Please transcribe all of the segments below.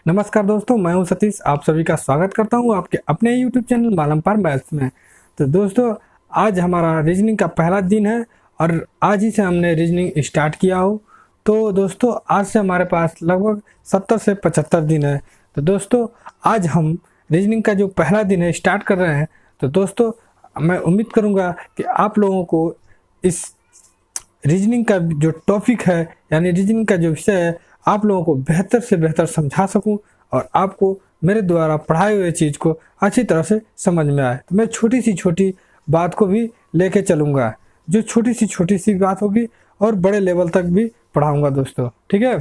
नमस्कार दोस्तों, मैं हूं सतीश। आप सभी का स्वागत करता हूं आपके अपने यूट्यूब चैनल मालम पर मैथ्स में। तो दोस्तों, आज हमारा रीजनिंग का पहला दिन है और आज ही से हमने रीजनिंग स्टार्ट किया हो। तो दोस्तों, आज से हमारे पास लगभग 70 से 75 दिन है। तो दोस्तों, आज हम रीजनिंग का जो पहला दिन है स्टार्ट कर रहे हैं। तो दोस्तों, मैं उम्मीद करूँगा कि आप लोगों को इस रीजनिंग का जो टॉपिक है यानी रीजनिंग का जो विषय है आप लोगों को बेहतर से बेहतर समझा सकूं और आपको मेरे द्वारा पढ़ाई हुई चीज़ को अच्छी तरह से समझ में आए। तो मैं छोटी सी बात को भी लेके चलूँगा, जो छोटी सी बात होगी और बड़े लेवल तक भी पढ़ाऊँगा दोस्तों, ठीक है।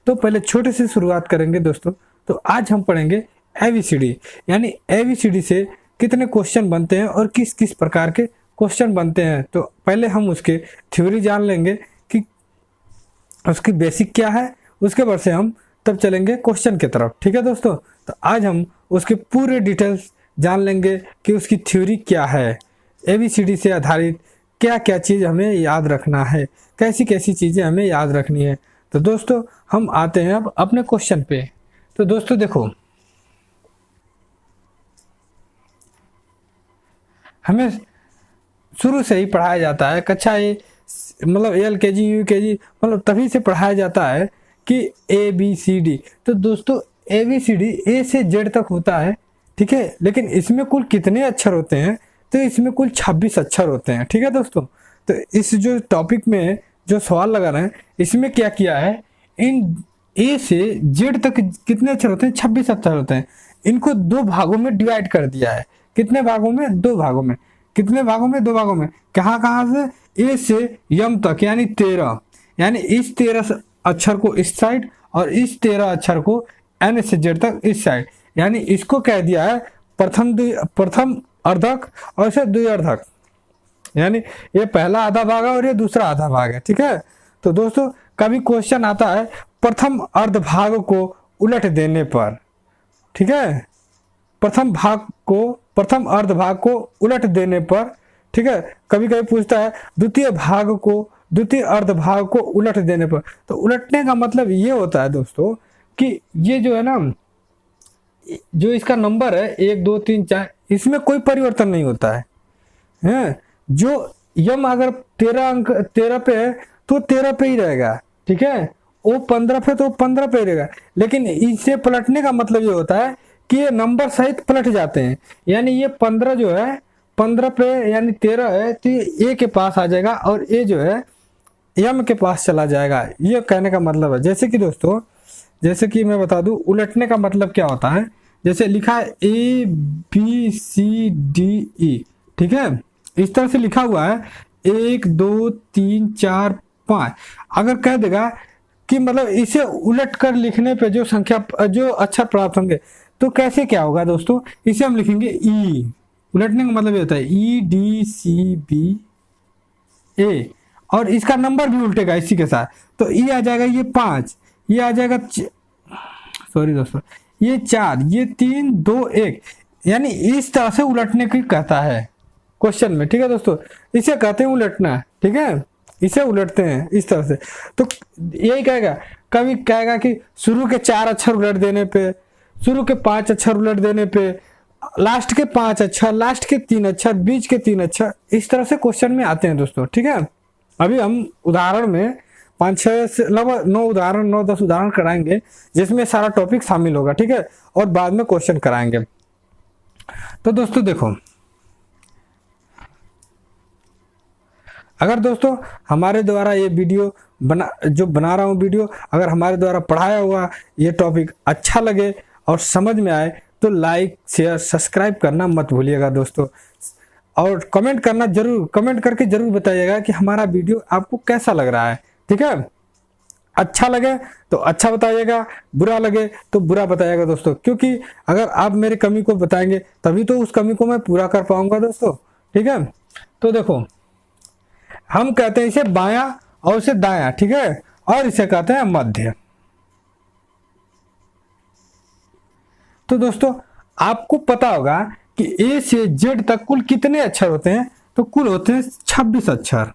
तो पहले छोटे से शुरुआत करेंगे दोस्तों। तो आज हम पढ़ेंगे ABCD, यानी ABCD से कितने क्वेश्चन बनते हैं और किस किस प्रकार के क्वेश्चन बनते हैं। तो पहले हम उसके थ्योरी जान लेंगे कि उसकी बेसिक क्या है, उसके बाद से हम तब चलेंगे क्वेश्चन की तरफ, ठीक है दोस्तों। तो आज हम उसके पूरे डिटेल्स जान लेंगे कि उसकी थ्योरी क्या है, ABCD से आधारित क्या क्या चीज़ हमें याद रखना है, कैसी कैसी चीज़ें हमें याद रखनी है। तो दोस्तों, हम आते हैं अब अपने क्वेश्चन पे। तो दोस्तों देखो, हमें शुरू से ही पढ़ाया जाता है, कक्षा ए मतलब LKG UKG मतलब तभी से पढ़ाया जाता है कि ABCD। तो दोस्तों, ABCD A से Z तक होता है, ठीक है। लेकिन इसमें कुल कितने अक्षर होते हैं? तो इसमें कुल 26 अक्षर होते हैं, ठीक है दोस्तों। तो इस जो टॉपिक में जो सवाल लगा रहे हैं इसमें क्या किया है, इन A से Z तक कितने अक्षर होते हैं? 26 अक्षर होते हैं। इनको दो भागों में डिवाइड कर दिया है। कितने भागों में? दो भागों में। कितने भागों में? दो भागों में। कहाँ से? A से यम तक यानी 13, यानी इस 13 अक्षर को इस साइड और इस 13 अक्षर को N से Z तक इस साइड, यानी इसको कह दिया है प्रथम अर्धक और इसे द्विअर्धक, यानी ये पहला आधा भाग है और ये दूसरा आधा भाग है, ठीक है। तो दोस्तों, कभी क्वेश्चन आता है प्रथम अर्ध भाग को उलट देने पर, ठीक है, प्रथम अर्ध भाग को उलट देने पर, ठीक है। कभी कभी पूछता है द्वितीय अर्ध भाग को उलट देने पर। तो उलटने का मतलब ये होता है दोस्तों कि ये जो है ना, जो इसका नंबर है 1 2 3 4, इसमें कोई परिवर्तन नहीं होता है। जो यम अगर 13 पे है तो 13 पे ही रहेगा, ठीक है। वो 15 पे तो 15 पे ही रहेगा। लेकिन इसे पलटने का मतलब ये होता है कि ये नंबर सहित पलट जाते हैं, यानी ये 15 जो है 15 पे यानी 13 है तो ये A के पास आ जाएगा और A जो है यम के पास चला जाएगा। ये कहने का मतलब है। जैसे कि दोस्तों, जैसे कि मैं बता दूं उलटने का मतलब क्या होता है। जैसे लिखा है ABCDE, ठीक है, इस तरह से लिखा हुआ है 1 2 3 4 5। अगर कह देगा कि मतलब इसे उलट कर लिखने पे जो अक्षर प्राप्त होंगे, तो कैसे क्या होगा दोस्तों, इसे हम लिखेंगे E। उलटने का मतलब ये होता है EDCBA और इसका नंबर भी उल्टेगा इसी के साथ। तो E आ जाएगा ये 5, ये आ जाएगा सॉरी दोस्तों, ये 4, ये 3 2 1, यानी इस तरह से उलटने की कहता है क्वेश्चन में, ठीक है दोस्तों। इसे कहते हैं उलटना, ठीक है, इसे उलटते हैं इस तरह से। तो यही कहेगा, कभी कहेगा कि शुरू के 4 अक्षर उलट देने पे, शुरू के 5 अक्षर उलट देने पे, लास्ट के 5 अक्षर, लास्ट के 3 अक्षर, बीच के 3 अक्षर, इस तरह से क्वेश्चन में आते हैं दोस्तों, ठीक है। अभी हम उदाहरण में 5-6 से लगभग 9-10 उदाहरण कराएंगे जिसमें सारा टॉपिक शामिल होगा, ठीक है, और बाद में क्वेश्चन कराएंगे। तो दोस्तों देखो, अगर दोस्तों हमारे द्वारा ये वीडियो बना रहा हूँ वीडियो, अगर हमारे द्वारा पढ़ाया हुआ ये टॉपिक अच्छा लगे और समझ में आए तो लाइक शेयर सब्सक्राइब करना मत भूलिएगा दोस्तों। और कमेंट करके जरूर बताइएगा कि हमारा वीडियो आपको कैसा लग रहा है, ठीक है। अच्छा लगे तो अच्छा बताइएगा, बुरा लगे तो बुरा बताइएगा दोस्तों, क्योंकि अगर आप मेरे कमी को बताएंगे तभी तो उस कमी को मैं पूरा कर पाऊंगा दोस्तों, ठीक है। तो देखो, हम कहते हैं इसे बायां और इसे दायां, ठीक है, और इसे कहते हैं मध्य। तो दोस्तों, आपको पता होगा कि A से Z तक कुल कितने अक्षर होते हैं? तो कुल होते हैं 26 अक्षर।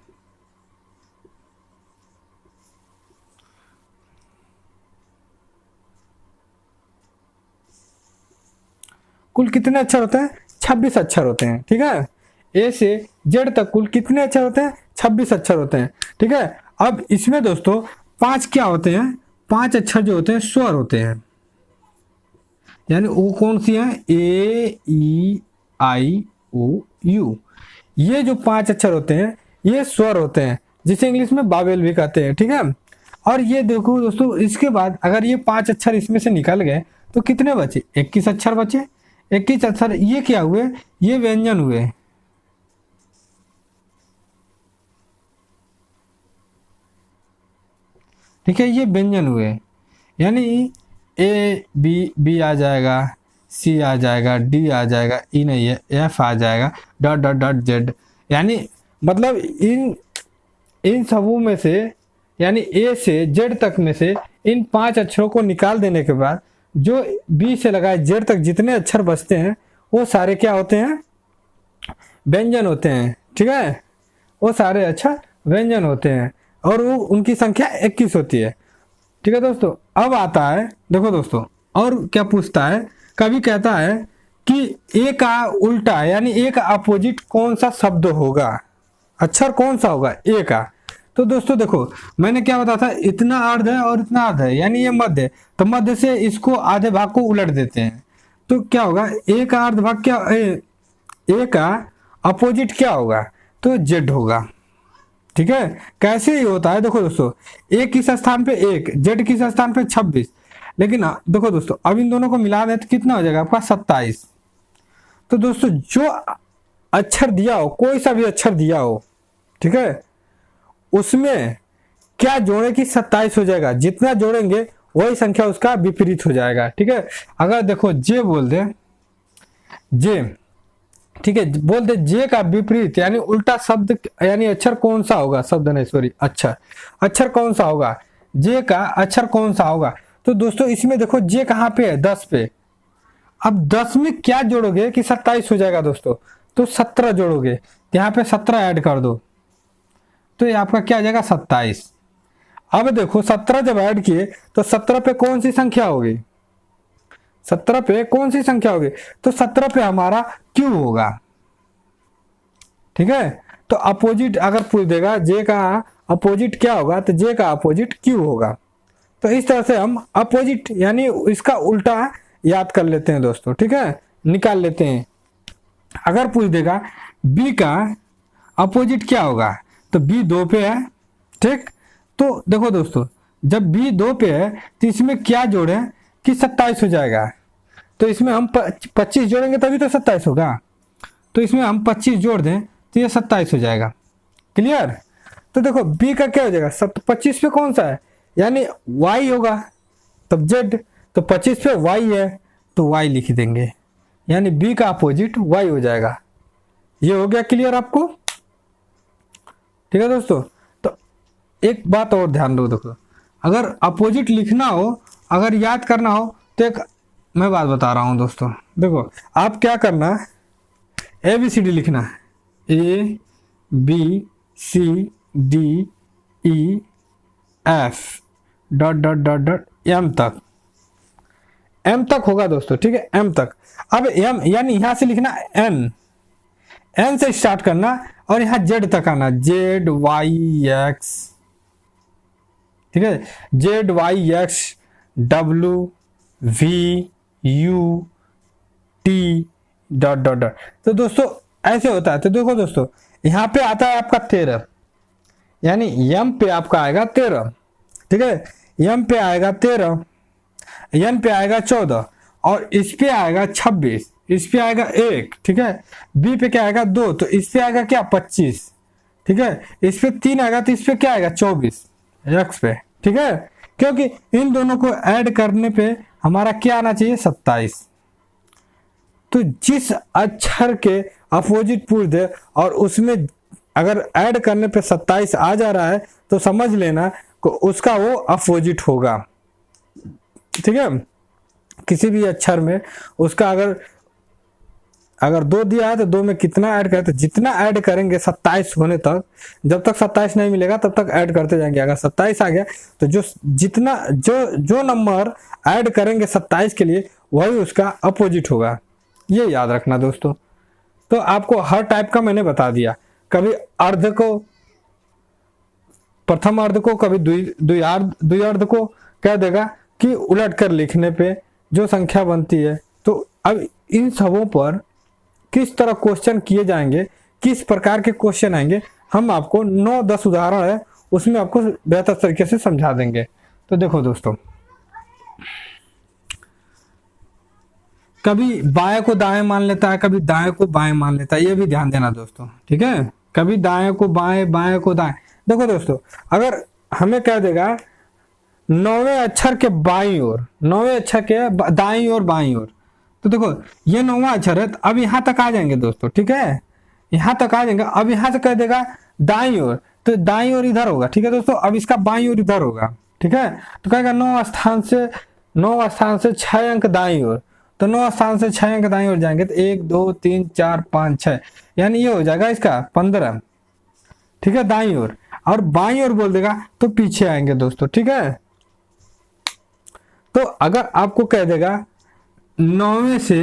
कुल कितने अक्षर होते हैं? 26 अक्षर होते हैं। ठीक है, ए से जेड तक कुल कितने अक्षर होते हैं? 26 अक्षर होते हैं। ठीक है, अब इसमें दोस्तों 5 क्या होते हैं? 5 अक्षर जो होते हैं स्वर होते हैं। यानी वो कौन सी है? ए ई आई ओ यू। ये जो 5 अक्षर होते हैं ये स्वर होते हैं, जिसे इंग्लिश में बावेल भी कहते हैं। ठीक है, और ये देखो दोस्तों, इसके बाद अगर ये 5 अक्षर इसमें से निकल गए तो कितने बचे? 21 अक्षर बचे। 21 अक्षर ये क्या हुए? ये व्यंजन हुए। ठीक है, ये व्यंजन हुए। यानी ए बी आ जाएगा, सी आ जाएगा, डी आ जाएगा, ई नहीं है, एफ आ जाएगा, डॉट डॉट डॉट जेड। यानी मतलब इन सबों में से, यानी ए से जेड तक में से इन 5 अक्षरों को निकाल देने के बाद जो बी से लगाए जेड तक जितने अक्षर बचते हैं वो सारे क्या होते हैं? व्यंजन होते हैं। ठीक है, वो सारे अक्षर व्यंजन होते हैं और वो उनकी संख्या 21 होती है। ठीक है दोस्तों, अब आता है, देखो दोस्तों, और क्या पूछता है? कभी कहता है कि ए का उल्टा यानी ए का अपोजिट कौन सा शब्द होगा, अक्षर कौन सा होगा ए का? तो दोस्तों देखो, मैंने क्या बताया था, इतना अर्ध है और इतना अर्ध है, यानी ये मध्य है, तो मध्य से इसको आधे भाग को उलट देते हैं तो क्या होगा? ए का अर्ध भाग क्या, ए का अपोजिट क्या होगा? तो जेड होगा। ठीक है, कैसे ही होता है? देखो दोस्तों, ए किस स्थान पे 1, जेड किस स्थान पे 26, लेकिन देखो दोस्तों, अब इन दोनों को मिला दें तो कितना हो जाएगा आपका? 27। तो दोस्तों जो अक्षर दिया हो, कोई सा भी अक्षर दिया हो, ठीक है, उसमें क्या जोड़े कि 27 हो जाएगा। जितना जोड़ेंगे वही संख्या उसका विपरीत हो जाएगा। ठीक है, अगर देखो जे बोल दे, जे, ठीक है, बोल दे जे का विपरीत यानी उल्टा शब्द यानी अक्षर कौन सा होगा? शब्द नहीं, सॉरी, अक्षर कौन सा होगा? जे का अक्षर कौन सा होगा? तो दोस्तों इसमें देखो जे कहाँ पे है? 10 पे। अब 10 में क्या जोड़ोगे कि 27 हो जाएगा दोस्तों? तो 17 जोड़ोगे, यहाँ पे 17 ऐड कर दो तो ये आपका क्या आ जाएगा? 27। अब देखो 17 जब ऐड किए तो 17 पे कौन सी संख्या होगी? 17 पे कौन सी संख्या होगी? तो 17 पे हमारा क्यू होगा। ठीक है, तो अपोजिट अगर पूछ देगा जे का अपोजिट क्या होगा, तो जे का अपोजिट क्यू होगा। तो इस तरह से हम अपोजिट यानी इसका उल्टा याद कर लेते हैं दोस्तों। ठीक है, निकाल लेते हैं। अगर पूछ देगा बी का अपोजिट क्या होगा, तो बी 2 पे है। ठीक, तो देखो दोस्तों, जब बी 2 पे है तो इसमें क्या जोड़े कि 27 हो जाएगा। तो इसमें हम 25 जोड़ेंगे तभी तो 27 होगा, तो इसमें हम 25 जोड़ दें तो ये 27 हो जाएगा। क्लियर? तो देखो बी का क्या हो जाएगा? 25 पे कौन सा है? यानी y होगा, तब z, तो 25 पे y है तो y लिख देंगे, यानी b का अपोजिट y हो जाएगा। ये हो गया क्लियर आपको? ठीक है दोस्तों, तो एक बात और ध्यान दो, देखो अगर अपोजिट लिखना हो, अगर याद करना हो तो एक मैं बात बता रहा हूं दोस्तों। देखो आप क्या करना, ABCD लिखना है, ABCDEF dot dot dot dot M तक होगा दोस्तों। ठीक है, M तक। अब M यानी यहां से लिखना N से स्टार्ट करना और यहां Z तक आना, ZYX। ठीक है, ZYX WVUT dot dot dot. तो दोस्तों ऐसे होता है। तो देखो दोस्तों, यहां पे आता है आपका 13, यानी M पे आपका आएगा 13। ठीक है, M पे आएगा 13, N पे आएगा 14 और इस पे आएगा 26, इस पे आएगा 1। ठीक है, B पे क्या आएगा 2, तो इस पे आएगा क्या 25। ठीक है, इस पे 3 आएगा तो इस पे क्या आएगा 24 X पे। ठीक है, क्योंकि इन दोनों को ऐड करने पे हमारा क्या आना चाहिए 27। तो जिस अक्षर के अपोजिट पूछ दे और उसमें अगर ऐड करने पे 27 आ जा रहा है तो समझ लेना उसका वो अपोजिट होगा। ठीक है, किसी भी अक्षर में उसका अगर 2 दिया है तो 2 में कितना ऐड करें, तो जितना ऐड करेंगे 27 होने तक, जब तक 27 नहीं मिलेगा तब तक ऐड करते जाएंगे। अगर 27 आ गया तो जो नंबर ऐड करेंगे 27 के लिए वही उसका अपोजिट होगा। ये याद रखना दोस्तों। तो आपको हर टाइप का मैंने बता दिया, कभी अर्ध को, प्रथम अर्ध को, कभी द्विअर्ध को कह देगा कि उलट कर लिखने पे जो संख्या बनती है। तो अब इन सबों पर किस तरह क्वेश्चन किए जाएंगे, किस प्रकार के क्वेश्चन आएंगे, हम आपको 9-10 उदाहरण है उसमें आपको बेहतर तरीके से समझा देंगे। तो देखो दोस्तों, कभी बाएं को दाएं मान लेता है, कभी दाएं को बाएं मान लेता है, ये भी ध्यान देना दोस्तों, ठीक है। कभी दाएं को बाएं, बाएं को दाएं। देखो दोस्तों, अगर हमें कह देगा 9वें अक्षर के बाईं ओर, 9वें अक्षर के दाईं ओर बाईं ओर, तो देखो ये 9वां अक्षर है, तो अब यहां तक आ जाएंगे दोस्तों, ठीक है, यहां तक आ जाएंगे। अब यहां से कह देगा दाईं ओर, तो दाईं ओर इधर होगा, ठीक है दोस्तों। अब इसका बाईं ओर इधर होगा, ठीक है। तो कहेगा 9 स्थान से 6 अंक दाईं ओर, तो 9 स्थान से 6 अंक दाईं ओर जाएंगे तो 1 2 3 4 5 6, यानी ये हो जाएगा इसका 15, ठीक है, दाईं ओर। और बाईं ओर बोल देगा तो पीछे आएंगे दोस्तों, ठीक है। तो अगर आपको कह देगा 9वें से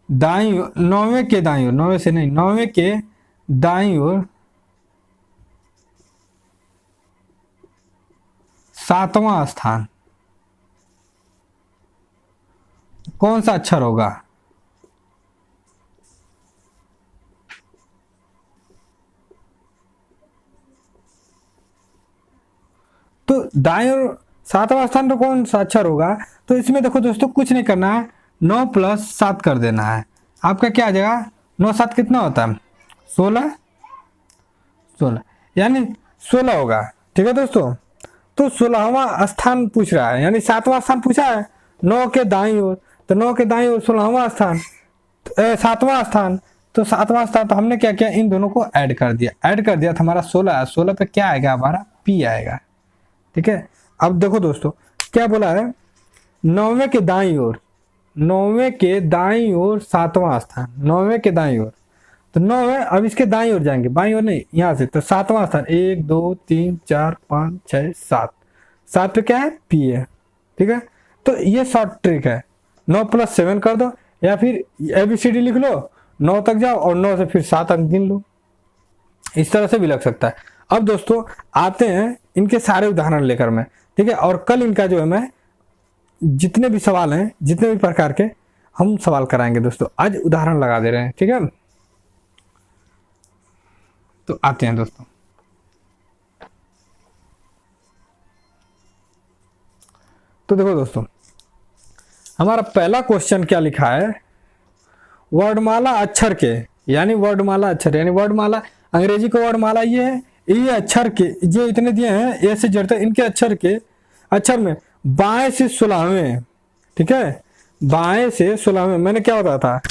दाईं, 9वें के दाईं ओर, 9वें से नहीं, 9वें के दाईं ओर 7वां स्थान, कौन सा अक्षर होगा? तो दाएं ओर 7वां स्थान तो कौन सा अक्षर होगा? तो इसमें देखो दोस्तों, कुछ नहीं करना है, 9 + 7 कर देना है। आपका क्या आ जाएगा? 9 7 कितना होता है? 16, 16, यानी 16 होगा, ठीक है दोस्तों। तो 16वां स्थान पूछ रहा है, यानी 7वां स्थान पूछा है 9 के दाईं ओर, तो 9 के दाईं ओर 16वां स्थान, 7वां स्थान, तो 7वां स्थान। तो हमने क्या किया, इन दोनों को ऐड कर दिया तो हमारा 16 है। 16 पे क्या आएगा? हमारा पी आएगा, ठीक है। अब देखो दोस्तों, क्या बोला है, 9वें के दाईं ओर, 9वें के दाईं ओर 7वां स्थान, 9वें के दाईं ओर, तो 9 है, अब इसके दाईं ओर जाएंगे, बाईं ओर नहीं, यहां से, तो 7वां स्थान, 1 2 3 4 5 6 7, 7 पे क्या है? पी है, ठीक है। तो ये शॉर्ट ट्रिक है, 9 + 7 कर दो, या फिर ABCD लिख लो, 9 तक जाओ और 9 से फिर 7 अंक गिन लो, इस तरह से भी लग सकता है। अब दोस्तों आते हैं इनके सारे उदाहरण लेकर मैं, ठीक है। और कल इनका जो है मैं जितने भी सवाल हैं, जितने भी प्रकार के हम सवाल कराएंगे दोस्तों, आज उदाहरण लगा दे रहे हैं, ठीक है। तो आते हैं दोस्तों, तो देखो दोस्तों, हमारा पहला क्वेश्चन क्या लिखा है, वर्णमाला अक्षर के, यानी वर्णमाला अक्षर, यानी वर्णमाला, अंग्रेजी का वर्णमाला ये है, ये अक्षर के जो इतने दिए हैं ए से जेड तक, इनके अक्षर में बाएं से 16वें, ठीक है, बाएं से 16वें, मैंने क्या बताया था,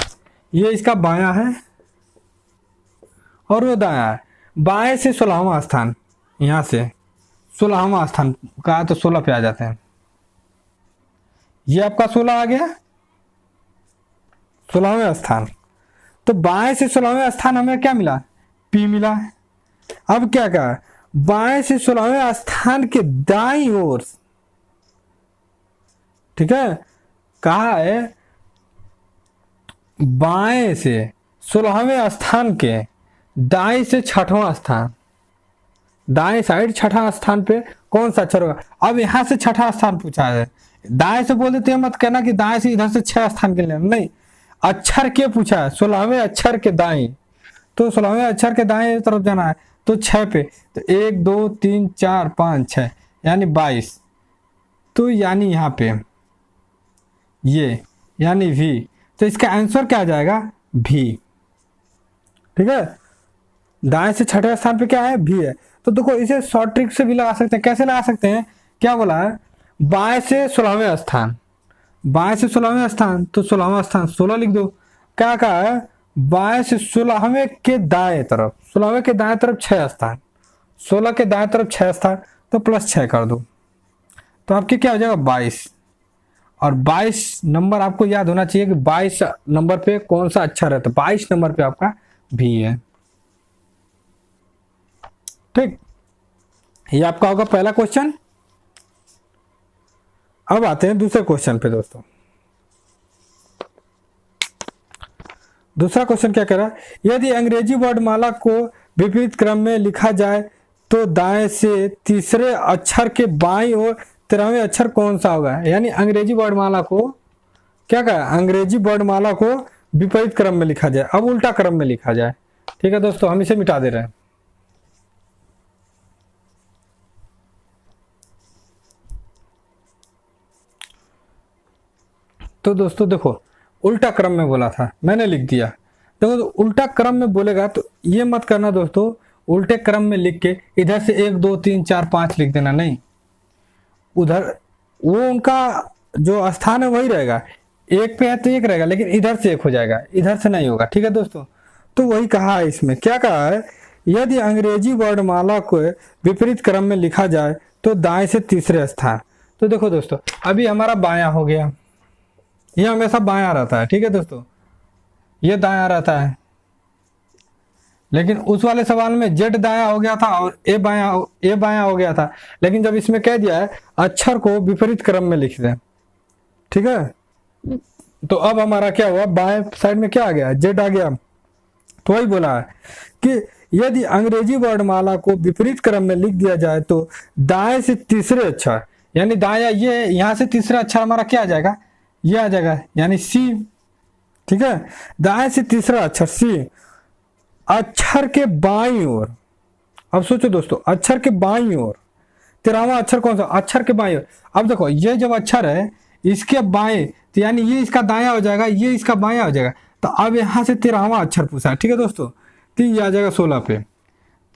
ये इसका बायां है और वो दायां है। बाएं से 16वां स्थान, यहां से 16वां स्थान कहा तो 16 पे आ जाते हैं, ये आपका 16 आ गया, 16वें स्थान। तो बाएं से 16वें स्थान हमें क्या मिला? पी मिला। अब क्या कहा, बाएं से 16वें स्थान के दाईं ओर, ठीक है, कहा है बाएं से 16वें स्थान के दाएं से 6वां स्थान, दाएं साइड 6वां स्थान पे कौन सा अक्षर होगा? अब यहां से 6वां स्थान पूछा है, दाएं से बोल देते हैं, मत कहना कि दाएं से इधर से 6 स्थान के लिए, नहीं, अक्षर के पूछा है, 16वें अक्षर के दाएं, तो 16वें अक्षर के दाएं तरफ जाना है, तो 6 पे, तो 1 2 3 4 5 6, यानी 22, तो यानी यहाँ पे ये, यानी भी, तो इसका आंसर क्या आ जाएगा? भी, ठीक है। दाएं से 6वें स्थान पे क्या है? भी है। तो देखो इसे शॉर्ट ट्रिक से भी लगा सकते हैं, कैसे लगा सकते हैं? क्या बोला है, बाएं से 16वें स्थान, बाएं से 16वें स्थान, तो 16वां स्थान 16 लिख दो। क्या कहा है, बाएं से 16वें के दाएं तरफ, 16वें के दाएं तरफ 6 स्थान, 16 के दाएं तरफ 6 स्थान, तो +6 कर दो, तो आपके क्या हो जाएगा? 22। और 22 नंबर आपको याद होना चाहिए कि 22 नंबर पे कौन सा अक्षर है, तो 22 नंबर पे आपका भी है, ठीक। ये आपका होगा पहला क्वेश्चन। अब आते हैं दूसरे क्वेश्चन पे दोस्तों। दूसरा क्वेश्चन क्या कह रहा है, यदि अंग्रेजी वर्णमाला को विपरीत क्रम में लिखा जाए तो दाएं से तीसरे अक्षर के बाईं ओर 13वें अक्षर कौन सा होगा। यानी अंग्रेजी वर्णमाला को क्या कहा, अंग्रेजी वर्णमाला को विपरीत क्रम में लिखा जाए, अब उल्टा क्रम में लिखा जाए। ठीक है दोस्तों, हम इसे मिटा दे रहे हैं। तो दोस्तों देखो, उल्टा क्रम में बोला था, मैंने लिख दिया। देखो तो उल्टा क्रम में बोलेगा तो ये मत करना दोस्तों, उल्टे क्रम में लिख के इधर से 1 2 3 4 5 लिख देना, नहीं, उधर वो उनका जो स्थान है वही रहेगा, एक पे है तो एक रहेगा, लेकिन इधर से एक हो जाएगा, इधर से नहीं होगा। ठीक है दोस्तों, तो वही कहा है इसमें, क्या कहा है, यदि अंग्रेजी वर्णमाला को विपरीत क्रम में लिखा जाए तो दाएं से तीसरे स्थान। तो देखो दोस्तों, अभी हमारा बायां हो गया, ये हमेशा बायां रहता है। ठीक है दोस्तों, ये दायां रहता है, लेकिन उस वाले सवाल में जेड दायां हो गया था और ए बायां हो गया था। लेकिन जब इसमें कह दिया है अक्षर को विपरीत क्रम में लिख दें, ठीक है, तो अब हमारा क्या हुआ, बाएं साइड में क्या आ गया, जेड आ गया। तो वही बोला है कि यदि अंग्रेजी वर्णमाला को विपरीत क्रम में लिख दिया जाए तो दाएं से तीसरे अक्षर, यानी दाया, ये यहां से तीसरा अक्षर हमारा क्या आ जाएगा, ये आ जाएगा, यानी सी। ठीक है, दाएं से तीसरा अक्षर सी, अक्षर के बाईं ओर, अब सोचो दोस्तों, अक्षर के बाईं ओर 13वां अक्षर कौन सा, अक्षर के बाईं ओर। अब देखो, ये जब अक्षर है इसके बाएं, तो यानी ये इसका दायां हो जाएगा, ये इसका बायां हो जाएगा। तो अब यहां से 13वां अक्षर पूछा है। ठीक है दोस्तों, तो ये आ जाएगा 16 पे,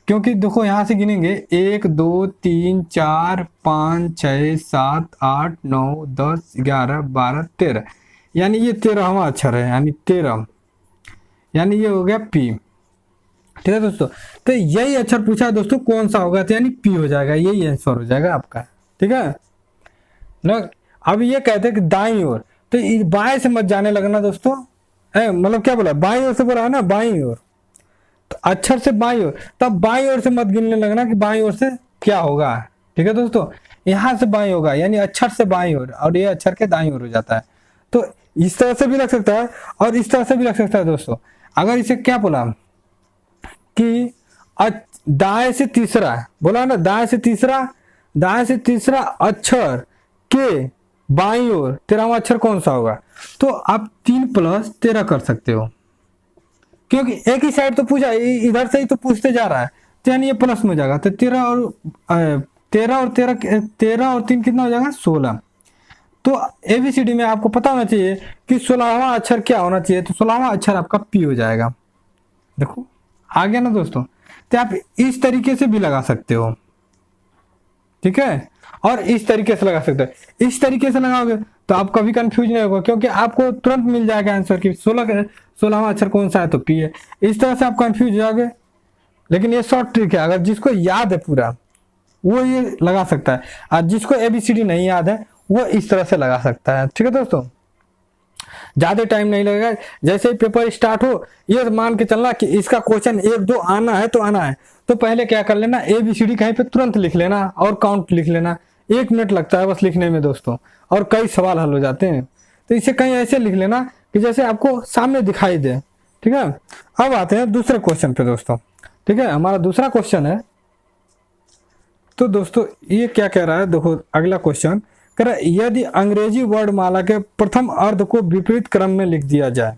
क्योंकि देखो यहां से गिनेंगे 1 2 3 4 5 6 7 8 9 10 11 12 13, यानी ये 13वां अक्षर है, यानी 13, यानी ये हो गया पी। ठीक है दोस्तों, तो यही अक्षर पूछा है दोस्तों, कौन सा होगा, तो यानी पी हो जाएगा, यही आंसर हो जाएगा आपका। ठीक है ना। अब ये कहते हैं कि दाईं ओर, तो बाएं से मत जाने लगना दोस्तों, मतलब क्या बोला, बाईं ओर से बोला है ना, बाईं ओर, तो अक्षर से बाईं ओर, तब बाईं ओर से मत गिनने लगना कि बाईं ओर से क्या होगा। ठीक है दोस्तों, यहां से बाईं होगा, यानी अक्षर से बाईं ओर, और ये अक्षर के दाईं ओर हो जाता है। तो इस तरह से भी लग सकता है और इस तरह से भी लग सकता है दोस्तों। अगर इसे क्या बोला कि दाएं से तीसरा, बोला ना, दाएं से तीसरा अक्षर के बाईं ओर 13वां अक्षर कौन सा होगा, तो आप 3 + 13 कर सकते हो, क्योंकि एक ही साइड तो पूछा, इधर से ही तो पूछते जा रहा है, तो यानी ये प्लस में हो जाएगा। तो 13 और 3 कितना हो जाएगा, 16। तो ABCD में आपको पता होना चाहिए कि 16वां अक्षर क्या होना चाहिए, तो 16वां अक्षर आपका पी हो जाएगा। देखो आ गया ना दोस्तों, तो आप इस तरीके से भी लगा सकते हो। ठीक है, और इस तरीके से लगा सकते हो। इस तरीके से लगाओगे तो आप कभी कंफ्यूज नहीं होगा, क्योंकि आपको तुरंत मिल जाएगा आंसर कि 16वां अक्षर कौन सा है, तो पी है। इस तरह से आप कंफ्यूज हो जाओगे, लेकिन ये शॉर्ट ट्रिक है, अगर जिसको याद है पूरा वो ये लगा सकता है, और जिसको ABCD नहीं याद है वो इस तरह से लगा सकता है। ठीक है दोस्तों, ज्यादा टाइम नहीं लगेगा, जैसे ही पेपर स्टार्ट हो ये मान के चलना कि इसका क्वेश्चन 1 2 आना है तो आना है, तो पहले क्या कर लेना, ABCD कहीं पे तुरंत लिख लेना और काउंट लिख लेना। 1 मिनट लगता है बस लिखने में दोस्तों, और कई सवाल हल हो जाते हैं। तो इसे कहीं ऐसे लिख लेना कि जैसे आपको सामने दिखाई दे। ठीक है, अब आते हैं दूसरे क्वेश्चन पे दोस्तों। ठीक है, हमारा दूसरा क्वेश्चन है, तो दोस्तों ये क्या कह रहा है, देखो अगला क्वेश्चन कह रहा है, यदि अंग्रेजी वर्णमाला के प्रथम अर्ध को विपरीत क्रम में लिख दिया जाए,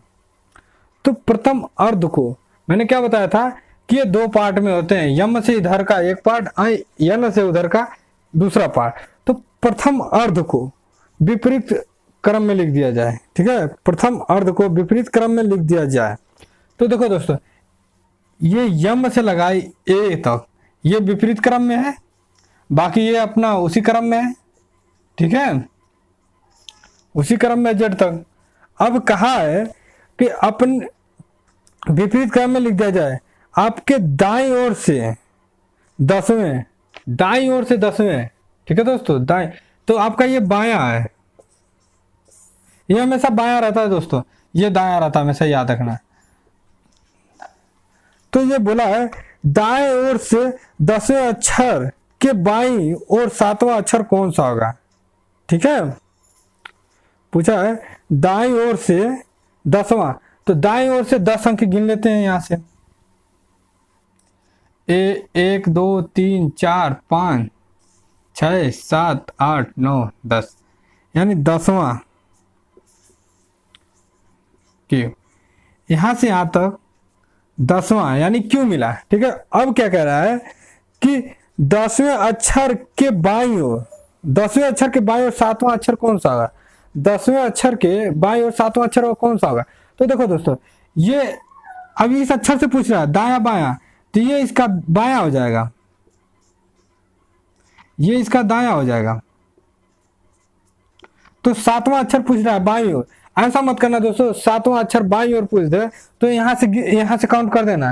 तो प्रथम अर्ध को मैंने क्या बताया था कि ये 2 पार्ट में होते हैं, यम से इधर का एक पार्ट, यन से उधर का दूसरा पार्ट। तो प्रथम अर्ध को विपरीत क्रम में लिख दिया जाए। ठीक है, प्रथम अर्ध को विपरीत क्रम में लिख दिया जाए, तो देखो दोस्तों, ये यम से लगाई ए तक ये विपरीत क्रम में है, बाकी ये अपना उसी क्रम में है। ठीक है, उसी क्रम में जेड तक। अब कहा है कि अपन विपरीत क्रम में लिख दिया जाए, आपके दाईं ओर से 10वें, दाईं ओर से 10वें। ठीक है दोस्तों, दाएं, तो आपका ये बायां है, ये हमेशा बायां रहता है दोस्तों, ये दायां रहता है हमेशा, याद रखना। तो ये बोला है दाएं ओर से 10वें अक्षर के बाईं और 7वां अक्षर कौन सा होगा। ठीक है, पूछा है दाईं ओर से 10वां, तो दाईं ओर से 10 अंक गिन लेते हैं यहां से। 1 2 3 4 5 6 7 8 9 10, यानी 10वां क्यों, यहां से यहां तक 10वां यानी क्यों मिला। ठीक है, अब क्या कह रहा है कि 10वें अक्षर के बाईं ओर, 10वें अक्षर के बाईं ओर 7वां अक्षर कौन सा होगा, 10वें अक्षर के बाईं ओर 7वां अक्षर कौन सा होगा। तो देखो दोस्तों, ये अभी इस अक्षर से पूछ रहा है दाया बाया, तो ये इसका बाया हो जाएगा, ये इसका दाया हो जाएगा। तो 7वां अक्षर पूछ रहा है बाईं ओर, ऐसा मत करना दोस्तों 7वां अक्षर बाईं ओर पूछ दे तो यहां से काउंट कर देना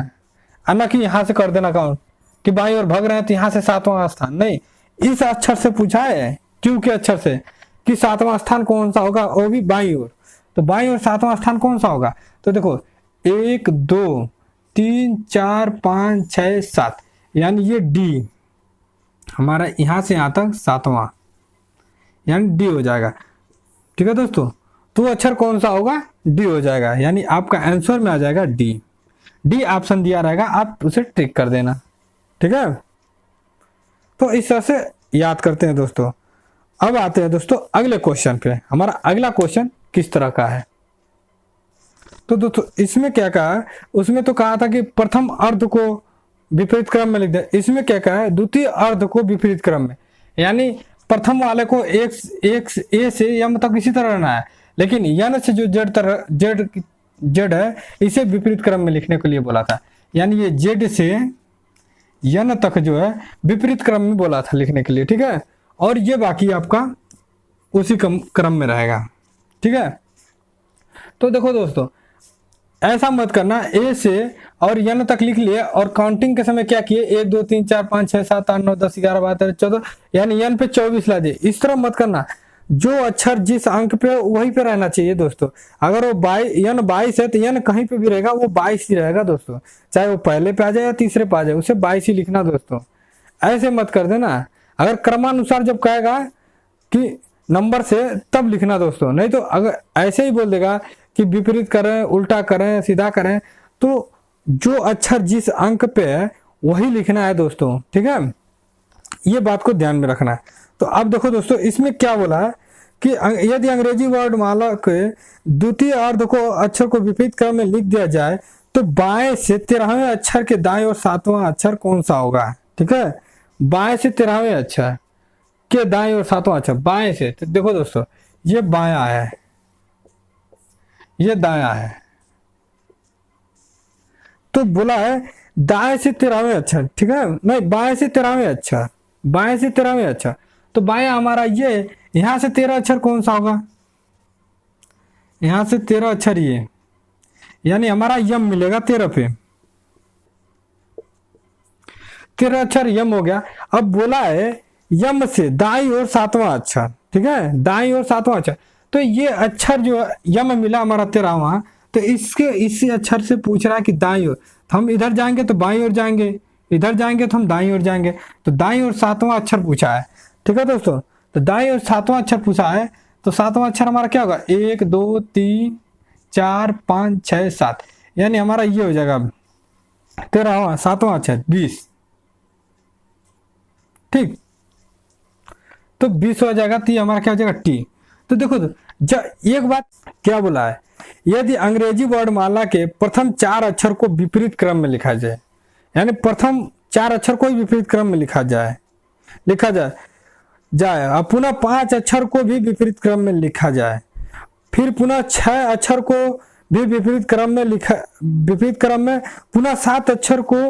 है ना, कि यहां से कर देना काउंट कि बाईं ओर भाग रहे हैं तो यहां से 7वां स्थान नहीं, इस अक्षर से पूछा है क्यों के अक्षर से कि 7वां स्थान कौन सा होगा, वो भी बाईं ओर। तो बाईं ओर 7वां स्थान कौन सा होगा, तो देखो 1 2 3 4 5 6 7, यानी ये डी हमारा यहां से यहां तक 7वां, यानी डी हो जाएगा। ठीक है दोस्तों, तो अक्षर कौन सा होगा, डी हो जाएगा, यानी आपका आंसर में आ जाएगा डी। डी ऑप्शन दिया रहेगा, आप उसे टिक कर देना। ठीक है, तो इस तरह से याद करते हैं दोस्तों। अब आते हैं दोस्तों अगले क्वेश्चन पे। हमारा अगला क्वेश्चन किस तरह का है, तो दोस्तों इसमें क्या कहा है, उसमें तो कहा था कि प्रथम अर्ध को विपरीत क्रम में लिख दे, इसमें क्या कहा है द्वितीय अर्ध को विपरीत क्रम में, यानी प्रथम वाले को एक ए से यम तक इसी तरह रहना है, लेकिन यन से जो जेड है इसे विपरीत क्रम में लिखने के लिए बोला था, यानी ये जेड से यन तक जो है विपरीत क्रम में बोला था लिखने के लिए। ठीक है, और ये बाकी आपका उसी क्रम में रहेगा। ठीक है, तो देखो दोस्तों ऐसा मत करना ए से और यन तक लिख लिए और काउंटिंग के समय क्या किए 1 2 3 4 5 6 7 8 9 10 11 12 13 14, यानी यन पे 24 ला दिए। इस तरह मत करना, जो अक्षर जिस अंक पे वहीं पे रहना चाहिए दोस्तों। अगर वो यन 22 है तो यन कहीं पे भी रहेगा वो 22 ही रहेगा दोस्तों, चाहे वो पहले पे आ जाए या तीसरे पे आ जाए, उसे 22 ही लिखना दोस्तों। ऐसे मत कर देना, अगर क्रमानुसार जब कहेगा कि नंबर से तब लिखना दोस्तों, नहीं तो अगर ऐसे ही बोल देगा कि विपरीत करें उल्टा करें सीधा करें, तो जो अक्षर जिस अंक पे है वही लिखना है दोस्तों। ठीक है, ये बात को ध्यान में रखना है। तो अब देखो दोस्तों इसमें क्या बोला है कि यदि अंग्रेजी वर्णमाला के द्वितीय अर्ध को अक्षर को विपरीत क्रम में लिख दिया जाए तो बाएं से 13वें अक्षर के दाएं और 7वां अक्षर कौन सा होगा। ठीक है, बाएं से 13वें अक्षर के दाएं और 7वां अक्षर, बाएं से, तो देखो दोस्तों ये बायां है ये दायां है, तो बोला है दाएं से 13वें अक्षर। ठीक है, नहीं बाएं से 13वें अक्षर, बाएं से 13वें अक्षर, तो बायां हमारा ये, यहां से 13 अक्षर कौन सा होगा, यहां से 13 अक्षर ये, यानी हमारा यम मिलेगा 13 पे, 13 अक्षर यम हो गया। अब बोला है यम से दाईं ओर 7वां अक्षर। ठीक है, दाईं ओर 7वां अक्षर, तो ये अक्षर जो यम मिला हमारा 13वां, तो इसी अक्षर से पूछ रहा है कि दाईं ओर, तो हम इधर जाएंगे तो बाईं ओर जाएंगे, इधर जाएंगे तो हम दाईं ओर जाएंगे, तो दाईं ओर 7वां अक्षर पूछा है। ठीक है दोस्तों, तो दाईं ओर 7वां अक्षर पूछा है, तो 7वां अक्षर हमारा क्या होगा 1 2 3 4 5 6 7, यानी हमारा ये हो जाएगा 13वां 7वां अक्षर 20। ठीक, तो 20 हो जाएगा, तो ये हमारा क्या हो जाएगा टी। तो देखो एक बात क्या बोला है, यदि अंग्रेजी वर्णमाला के प्रथम 4 अक्षर को विपरीत क्रम में लिखा जाए, यानी प्रथम 4 अक्षर को विपरीत क्रम में लिखा जाए और पुनः 5 अक्षर को भी विपरीत क्रम में लिखा जाए, फिर पुनः 6 अक्षर को भी विपरीत क्रम में पुनः 7 अक्षर को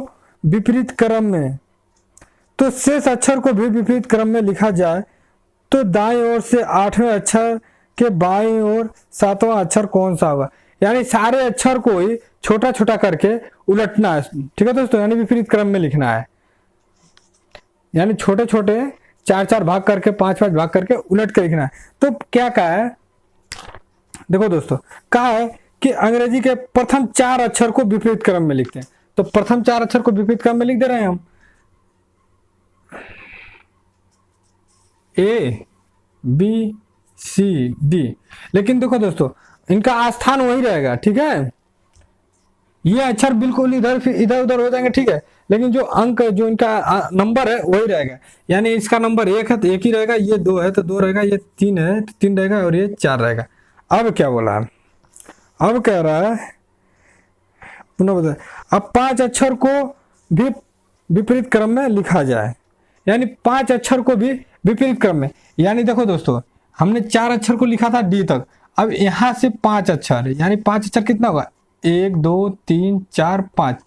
विपरीत क्रम में, तो शेष अक्षर को भी विपरीत क्रम में लिखा जाए, तो दाईं ओर से 8वें अक्षर के बाईं ओर 7वां अक्षर कौन सा होगा, यानी सारे अक्षर को ही छोटा छोटा करके उलटना है। ठीक है दोस्तों, यानी विपरीत क्रम में लिखना है, यानी छोटे छोटे 4-4 भाग करके 5-5 भाग करके उलट के लिखना है। तो क्या कहा है, देखो दोस्तों कहा है कि अंग्रेजी के प्रथम 4 अक्षर को विपरीत क्रम में लिखते हैं, तो प्रथम 4 अक्षर को विपरीत क्रम में लिख दे रहे हैं हम, ए बी सी डी। लेकिन देखो दोस्तों, इनका स्थान वही रहेगा, ठीक है। ये अक्षर बिल्कुल इधर फिर इधर उधर हो जाएंगे, ठीक है, लेकिन जो अंक जो इनका नंबर है वही रहेगा। यानी इसका नंबर 1 है तो 1 ही रहेगा, ये 2 है तो 2 रहेगा, ये 3 है तो 3 रहेगा, और ये 4 रहेगा। अब क्या बोला है, अब कह रहा है, पुनः बता, अब 5 अक्षर को भी विपरीत क्रम में लिखा जाए। यानी 5 अक्षर को भी विपरीत क्रम में, यानी देखो दोस्तों, हमने 4 अक्षर को लिखा था डी तक, अब यहां से 5 अक्षर, यानी 5 अक्षर कितना होगा, 1 2 3 4 5,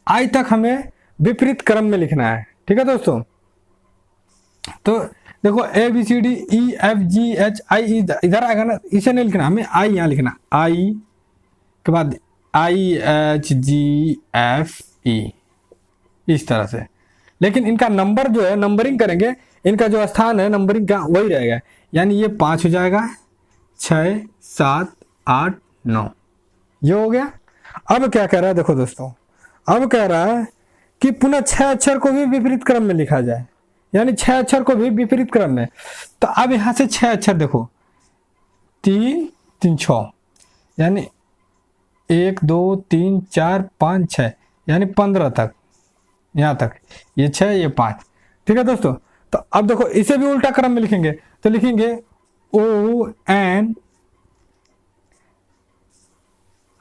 आई तक हमें विपरीत क्रम में लिखना है, ठीक है दोस्तों। तो देखो A B C D E F G H I इधर आएगा ना, इसे नहीं लिखना, हमें आई यहाँ लिखना, आई के बाद I H G F E, इस तरह से। लेकिन इनका नंबर जो है, नंबरिंग करेंगे, इनका जो स्थान है नंबरिंग का वही रहेगा। यानी ये 5 हो जाएगा, 6 7 8 9, ये हो गया। अब क्या कह रहा है, देखो दोस्तों, अब कह रहा है कि पुनः 6 अक्षर को भी विपरीत क्रम में लिखा जाए। यानी 6 अक्षर को भी विपरीत क्रम में। तो अब यहां से 6 अक्षर देखो, 3 3 6, यानी 1 2 3 4 5 6, यानी 15 तक, यहां तक, ये 6 ये 5, ठीक है दोस्तों। तो अब देखो, इसे भी उल्टा क्रम में लिखेंगे, तो लिखेंगे ओ एन,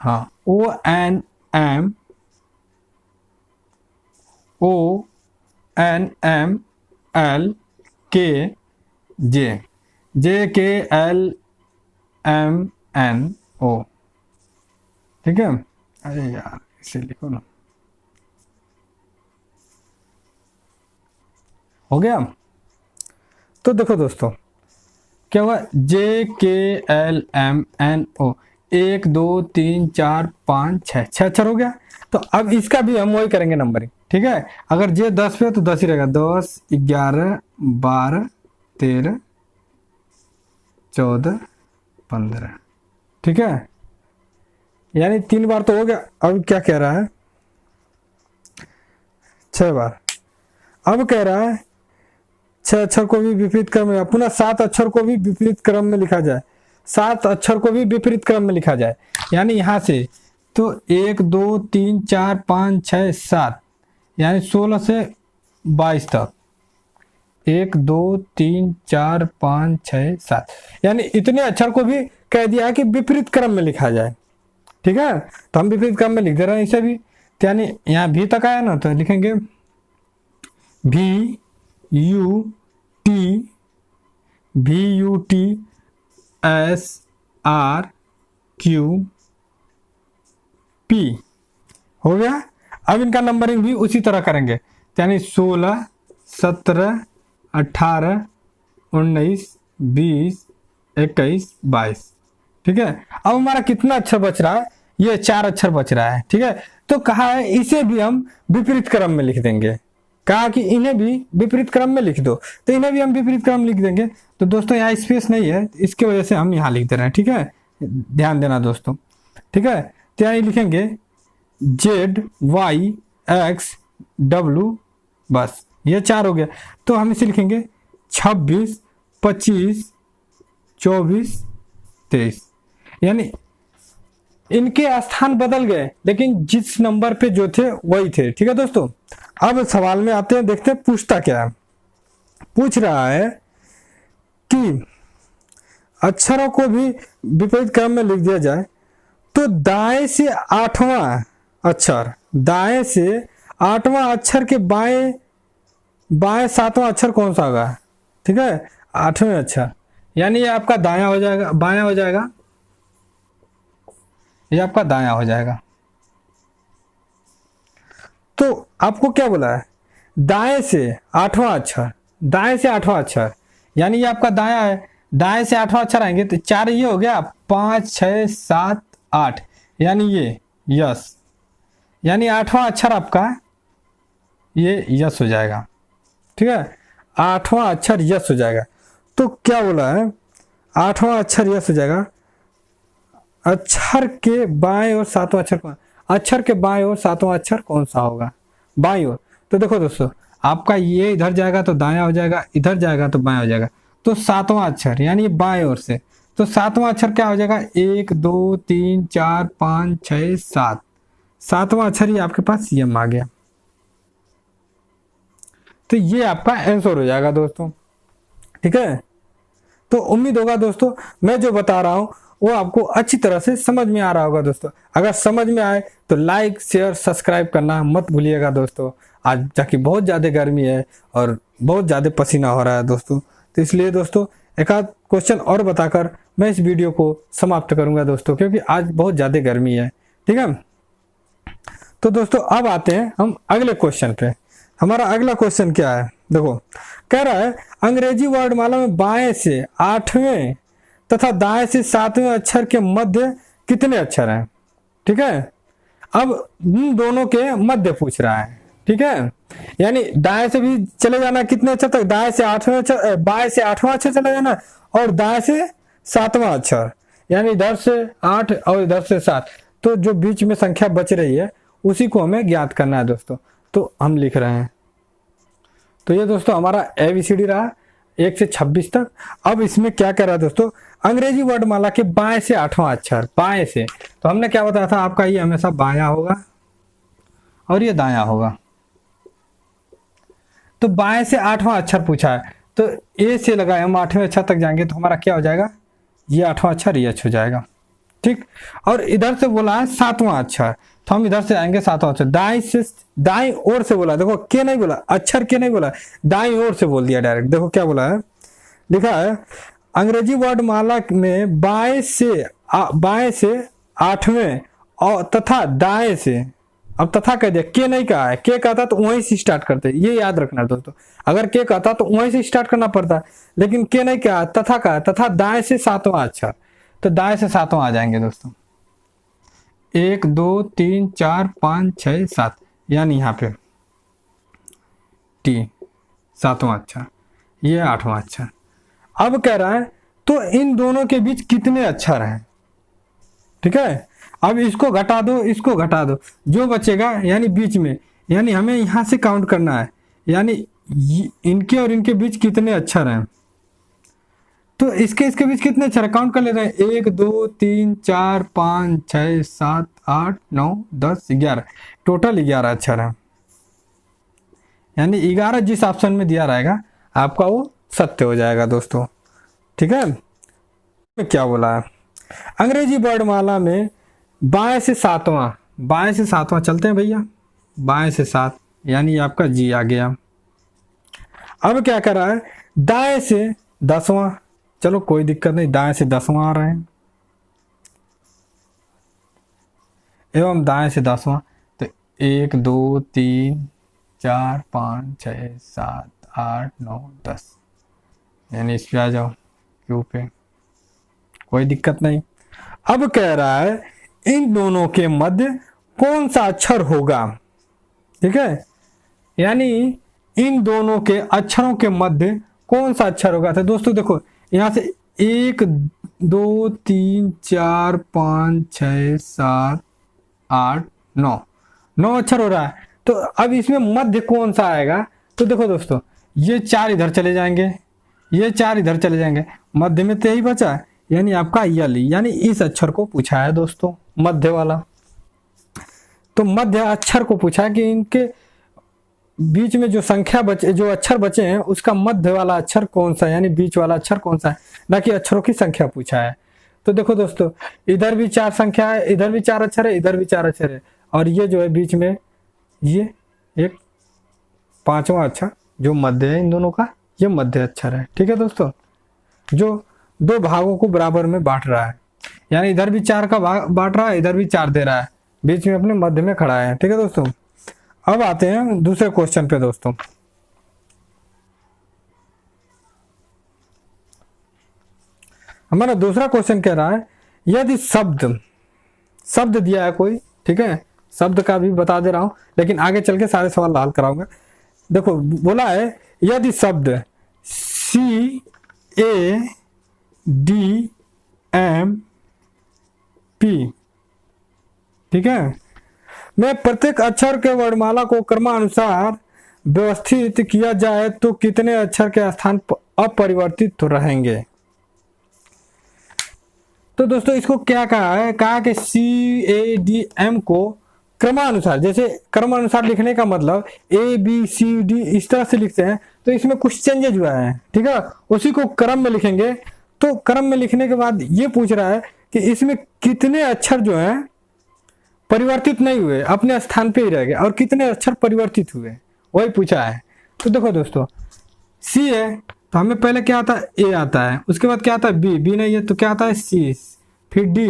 हाँ, O N M, O N M L K J, जे के एल एम एन ओ, ठीक है। अरे यार, इसे लिखो ना, हो गया। तो देखो दोस्तों, क्या हुआ, जे के एल एम एन ओ, 1 2 3 4 5 6, 6 अक्षर हो गया। तो अब इसका भी हम वही करेंगे नंबरिंग, ठीक है। अगर जे 10 पे है तो 10 ही रहेगा, 10 11 12 13 14 15, ठीक है। यानी 3 बार तो हो गया। अब क्या कह रहा है, 6 बार। अब कह रहा है 6 अक्षर को भी विपरीत क्रम में, पुनः 7 अक्षर को भी विपरीत क्रम में लिखा जाए, 7 अक्षर को भी विपरीत क्रम में लिखा जाए। यानी यहां से तो 1 2 3 4 5 6 7, यानी 16 से 22 तक, 1 2 3 4 5 6 7, यानी इतने अक्षर को भी कह दिया है कि विपरीत क्रम में लिखा जाए, ठीक है। तो हम विपरीत क्रम में लिख दे रहे हैं इसे भी। तो यानी यहाँ भी तक आया ना, तो लिखेंगे भी U T S R Q P, हो गया। अब इनका नंबरिंग भी उसी तरह करेंगे, यानी 16 17 18 19 20 21 22, ठीक है। अब हमारा कितना अक्षर बच रहा है, ये 4 अक्षर बच रहा है, ठीक है। तो कहा है इसे भी हम विपरीत क्रम में लिख देंगे, कहा कि इन्हें भी विपरीत क्रम में लिख दो, तो इन्हें भी हम विपरीत क्रम में लिख देंगे। तो दोस्तों यहाँ स्पेस नहीं है, इसके वजह से हम यहाँ लिख दे रहे हैं, ठीक है, ध्यान देना दोस्तों, ठीक है। तो यहाँ लिखेंगे जेड वाई एक्स डब्ल्यू, बस ये 4 हो गया। तो हम इसे लिखेंगे 26 25 24 23, यानी इनके स्थान बदल गए, लेकिन जिस नंबर पे जो थे वही थे, ठीक है दोस्तों। अब सवाल में आते हैं, देखते हैं पूछता क्या है। पूछ रहा है कि अक्षरों को भी विपरीत क्रम में लिख दिया जाए, तो दाएं से 8वां अक्षर, दाएं से 8वां अक्षर के बाएं 7वां अक्षर कौन सा होगा, ठीक है, 8वें अक्षर, यानी ये आपका दायां हो जाएगा, बायां हो जाएगा, ये आपका दायां हो जाएगा। तो आपको क्या बोला है, दाएं से 8वां अक्षर, दाएं से 8वां अक्षर, यानी ये आपका दायां है, दाएं से 8वां अक्षर आएंगे तो 4 ये हो गया, 5 6 7 8, यानी ये यस, यानी 8वां अक्षर आपका ये यस हो जाएगा, ठीक है, 8वां अक्षर यस हो जाएगा। तो क्या बोला है, 8वां अक्षर यस हो जाएगा, अक्षर के बाएं और 7वां अक्षर कौन, अक्षर के बाएं और 7वां अक्षर कौन सा होगा, बाईं ओर। तो देखो दोस्तों, आपका ये इधर जाएगा तो दायां हो जाएगा, इधर जाएगा तो बायां हो जाएगा। तो सातवां अक्षर यानी बाएं ओर से, तो सातवां अक्षर क्या हो जाएगा, 1 2 3 4 5 6 7, सातवां अक्षर ही आपके पास यम आ गया। तो ये आपका आंसर हो जाएगा दोस्तों, ठीक है। तो उम्मीद होगा दोस्तों मैं जो बता रहा हूं वो आपको अच्छी तरह से समझ में आ रहा होगा दोस्तों। अगर समझ में आए तो लाइक शेयर सब्सक्राइब करना मत भूलिएगा दोस्तों। आज जाके बहुत ज़्यादा गर्मी है और बहुत ज़्यादा पसीना हो रहा है दोस्तों, तो इसलिए दोस्तों एक आध क्वेश्चन और बताकर मैं इस वीडियो को समाप्त करूंगा दोस्तों, क्योंकि आज बहुत ज़्यादा गर्मी है, ठीक है। तो दोस्तों अब आते हैं हम अगले क्वेश्चन पे। हमारा अगला क्वेश्चन क्या है, देखो कह रहा है अंग्रेजी वर्णमाला में बाएं से 8वें तथा दाएं से 7वें अक्षर के मध्य कितने अक्षर हैं, ठीक है। अब इन दोनों के मध्य पूछ रहा है, ठीक है। यानी दाएं से भी चले जाना कितने अक्षर तक, दाएं से 8वें अक्षर, बाएं से 8वां अक्षर चले जाना और दाएं से 7वां अक्षर, यानी इधर से 8 और इधर से 7, तो जो बीच में संख्या बच रही है उसी को हमें ज्ञात करना है दोस्तों। तो हम लिख रहे हैं, तो ये दोस्तों हमारा ABCD रहा 1 से 26 तक। अब इसमें क्या कर रहा है दोस्तों, अंग्रेजी वर्णमाला के बाएं से 8वां अक्षर, बाएं से, तो हमने क्या बताया था आपका ये हमेशा बायां होगा और ये दायां होगा। तो बाएं से 8वां अक्षर पूछा है, तो ए से लगाए हम 8वें अक्षर तक जाएंगे तो हमारा क्या हो जाएगा, ये 8वां अक्षर ये हो जाएगा, ठीक। और इधर से बोला है 7वां अक्षर, तो हम इधर से आएंगे 7वां अक्षर, दाईं ओर से बोला, देखो के नहीं बोला, अक्षर के नहीं बोला, दाईं ओर से बोल दिया डायरेक्ट। देखो क्या बोला है, लिखा है अंग्रेजी वर्णमाला में बाएं से 8वें और तथा दाएं से, अब तथा कह दिया, के नहीं कहा है, के कहता तो वहीं से स्टार्ट करते, ये याद रखना दोस्तों। अगर के कहता तो वहीं से स्टार्ट करना पड़ता, लेकिन के नहीं कहा, तथा कहा, तथा दाएं से 7वां अक्षर, तो दाएं से 7वां आ जाएंगे दोस्तों, 1 2 3 4 5 6 7, यानी यहाँ पे टी 7वां अक्षर, ये 8वां अक्षर। अब कह रहा है तो इन दोनों के बीच कितने अक्षर हैं, ठीक है। अब इसको घटा दो, इसको घटा दो, जो बचेगा यानी बीच में, यानी हमें यहां से काउंट करना है, यानी इनके और इनके बीच कितने अक्षर हैं। तो इसके बीच कितने अक्षर काउंट कर लेते हैं, 1 2 3 4 5 6 7 8 9 10 11, टोटल 11 अक्षर हैं। यानी 11 जिस ऑप्शन में दिया रहेगा आपका वो सत्य हो जाएगा दोस्तों, ठीक है। क्या बोला है, अंग्रेजी वर्णमाला में बाएं से 7वां चलते हैं भैया, बाएं से 7, यानी आपका जी आ गया। अब क्या कर रहा है, दाएं से 10वां, चलो कोई दिक्कत नहीं, दाएं से 10वां आ रहे हैं, एवं दाएं से 10वां, तो 1 2 3 4 5 6 7 8 9 10, यानी इस पे आ जाओ, क्यू पे, कोई दिक्कत नहीं। अब कह रहा है इन दोनों के मध्य कौन सा अक्षर होगा, ठीक है। यानी इन दोनों के अक्षरों के मध्य कौन सा अक्षर होगा। तो दोस्तों देखो यहां से 1 2 3 4 5 6 7 8 9 अक्षर हो रहा है, तो अब इसमें मध्य कौन सा आएगा। तो देखो दोस्तों ये 4 इधर चले जाएंगे, ये 4 इधर चले जाएंगे, मध्य में तो यही बचा, यानी आपका यल, यानी इस अक्षर को पूछा है दोस्तों, मध्य वाला। तो मध्य अक्षर को पूछा है कि इनके बीच में जो संख्या बचे, जो अक्षर बचे हैं उसका मध्य वाला अक्षर कौन सा है, यानी बीच वाला अक्षर कौन सा है, ना कि अक्षरों की संख्या पूछा है। तो देखो दोस्तों इधर भी 4 संख्या है, इधर भी 4 अक्षर है, इधर भी 4 अक्षर है, और ये जो है बीच में ये एक 5वां अक्षर जो मध्य है इन दोनों का, ये मध्य अक्षर है, ठीक है दोस्तों, जो 2 भागों को बराबर में बांट रहा है, यानी इधर भी 4 का भाग बांट रहा है, इधर भी 4 दे रहा है, बीच में अपने मध्य में खड़ा है, ठीक है दोस्तों। अब आते हैं दूसरे क्वेश्चन पे दोस्तों। हमारा दूसरा क्वेश्चन कह रहा है यदि शब्द दिया है कोई, ठीक है, शब्द का भी बता दे रहा हूं, लेकिन आगे चल के सारे सवाल हल कराऊंगा। देखो बोला है यदि शब्द CADMP, ठीक है, मैं प्रत्येक अक्षर के वर्णमाला को क्रमानुसार व्यवस्थित किया जाए तो कितने अक्षर के स्थान अपरिवर्तित रहेंगे। तो दोस्तों इसको क्या कहा है, कहा कि CADM को क्रमानुसार, जैसे क्रमानुसार लिखने का मतलब ABCD इस तरह से लिखते हैं, तो इसमें कुछ चेंजेज हुआ है, ठीक है। उसी को क्रम में लिखेंगे, तो क्रम में लिखने के बाद ये पूछ रहा है कि इसमें कितने अक्षर जो हैं परिवर्तित नहीं हुए, अपने स्थान पे ही रह गए, और कितने अक्षर परिवर्तित हुए, वही पूछा है। तो देखो दोस्तों, C है तो हमें पहले क्या आता है, A आता है, उसके बाद क्या आता है B नहीं है तो क्या आता है C, फिर D,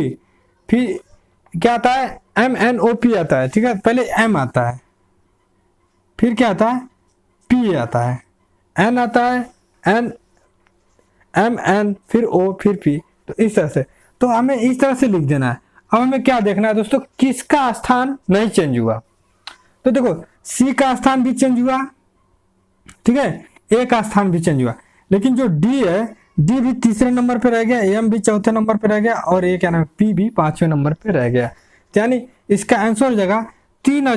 फिर क्या आता है MNOP आता है, ठीक है। पहले M आता है, फिर क्या आता है P आता है, N आता है, MN, फिर O, फिर P। तो इस तरह से, तो हमें इस तरह से लिख देना है। अब हमें क्या देखना है दोस्तों, किसका स्थान नहीं चेंज हुआ। तो देखो C का स्थान भी चेंज हुआ, ठीक है, A का स्थान भी चेंज हुआ, लेकिन जो D है, D भी तीसरे नंबर पे रह गया, M भी चौथे नंबर पे रह गया, और A क्या नाम है P भी पांचवें नंबर पे रह गया। यानी इसका आंसर हो जाएगा तीन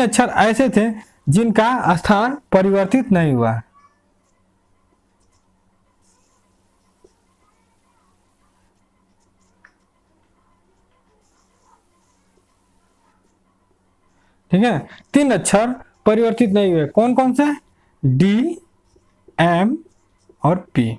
अक्षर ऐसे थे जिनका स्थान परिवर्तित नहीं हुआ। ठीक है, 3 अक्षर परिवर्तित नहीं हुए, कौन कौन से, D, M और P।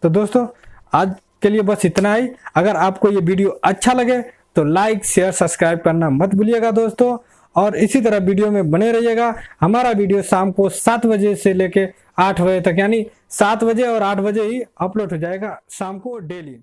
तो दोस्तों आज के लिए बस इतना ही। अगर आपको ये वीडियो अच्छा लगे तो लाइक शेयर सब्सक्राइब करना मत भूलिएगा दोस्तों, और इसी तरह वीडियो में बने रहिएगा। हमारा वीडियो शाम को 7 बजे से लेके 8 बजे तक, यानी 7 बजे और 8 बजे ही अपलोड हो जाएगा शाम को डेली।